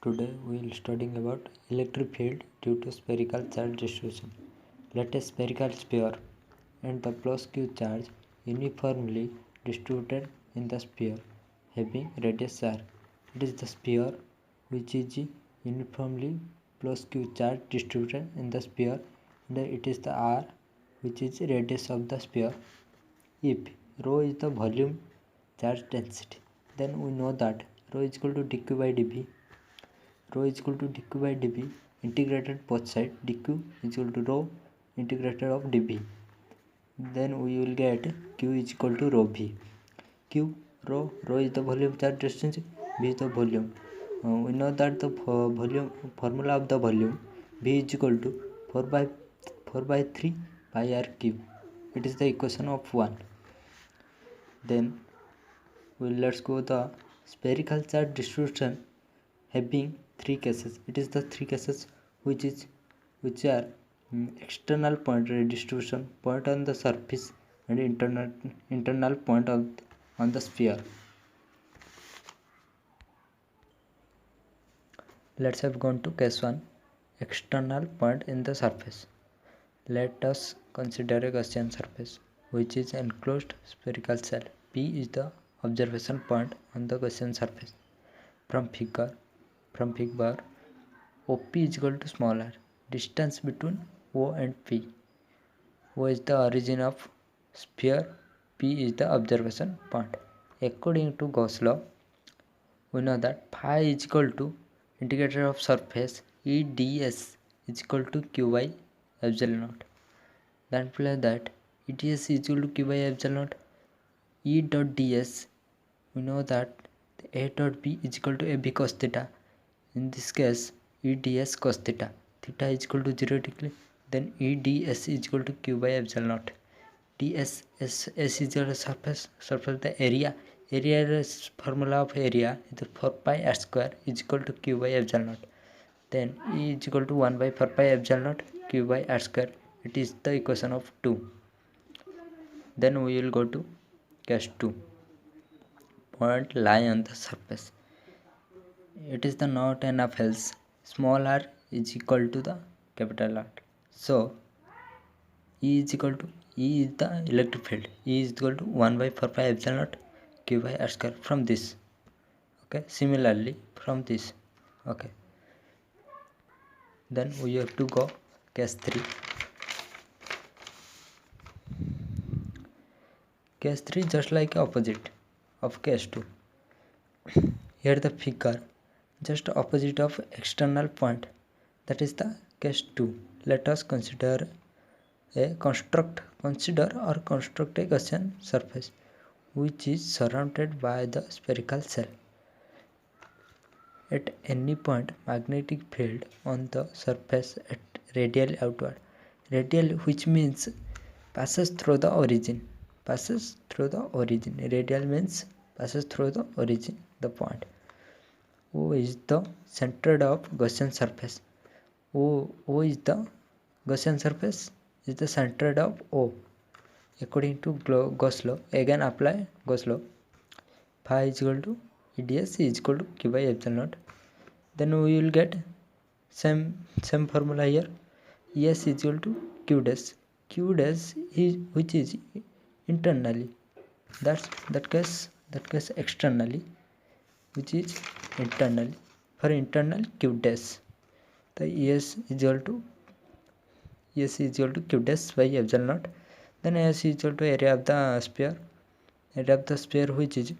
Today we will studying about electric field due to spherical charge distribution. Let a spherical sphere and the plus q charge uniformly distributed in the sphere having radius r. It is the sphere which is uniformly plus q charge distributed in the sphere, and it is the r which is radius of the sphere. If rho is the volume charge density, then we know that rho is equal to dq by dv. Rho is equal to dq by dv integrated both side, dq is equal to rho integrated of dv. Then we will get q is equal to rho v. Rho is the volume charge density, v is the volume. We know that the volume formula of the volume v is equal to 4 by 3 pi r cube. It is the equation of 1. Then let's go the spherical charge distribution having three cases. It is the three cases which are external point distribution, point on the surface, and internal point on the sphere. Let's have gone to case 1, external point in the surface. Let us consider a Gaussian surface which is enclosed spherical shell. P is the observation point on the Gaussian surface. From figure OP is equal to small r. Distance between O and P. O is the origin of sphere, P is the observation point. According to Gauss law, we know that phi is equal to integrator of surface E ds is equal to q by epsilon naught. That implies that E ds is equal to q by epsilon naught. E dot ds, we know that A dot B is equal to AB cos theta. In this case, E ds cos theta. Theta is equal to 0 degree. Then E ds is equal to q by epsilon naught. ds s is equal to surface the area. Area formula of area is 4 pi r square is equal to q by epsilon naught. Then E is equal to 1 by 4 pi epsilon naught q by r square. It is the equation of 2. Then we will go to case 2. Point lie on the surface. It is the not enough else small r is equal to the capital R. So E is equal to E is the electric field. E is equal to 1 by 4 pi epsilon naught q by r square from this. Okay, similarly from this. Okay, then we have to go case 3. Case 3 just like opposite of case 2. Here the figure just opposite of external point, that is the case 2. Let us consider a construct a Gaussian surface which is surrounded by the spherical shell. At any point, magnetic field on the surface at radial outward. Radial, which means passes through the origin. Radial means passes through the origin, the point. O is the center of Gaussian surface. O is the Gaussian surface is the center of O. According to Gauss law, again apply Gauss law. Phi is equal to EDS is equal to q by epsilon naught. Then we will get same formula here. Es is equal to q dash. Q dash is which is internally. That case externally, which is internally. For internal q dash, the Es is equal to q dash by epsilon naught. Then S is equal to area of the sphere. Area of the sphere which is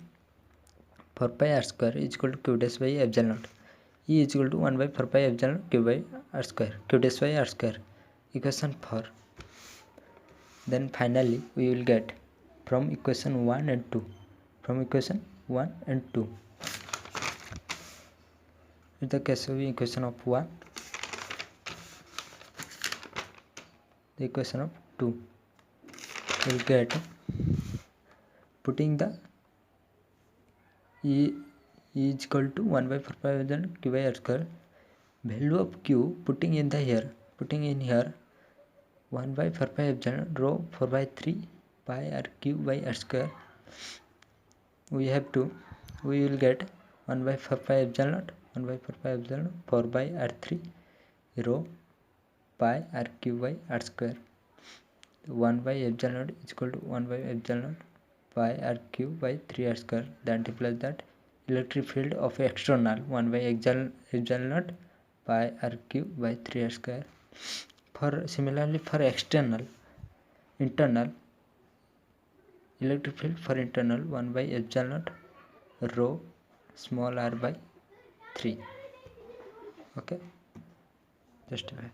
4 pi r square is equal to q dash by epsilon naught. E is equal to 1 by 4 pi epsilon q by r square, q dash by r square. Equation 4. Then finally we will get from equation 1 and 2. In the case of equation of 1, the equation of 2, we will get putting the E is equal to 1 by 4 pi epsilon q by r square. Value of q putting in here 1 by 4 pi epsilon rho 4 by 3 pi r q by r square. We will get 1 by 4 pi epsilon naught 1 by 4 pi epsilon 4 by r3 rho pi r cube by r square. 1 by epsilon naught is equal to 1 by epsilon naught pi r cube by 3 r square. That implies that electric field of external 1 by epsilon naught pi r cube by 3 r square. Similarly for internal electric field for internal 1 by epsilon naught rho small r by 3. Okay, justify.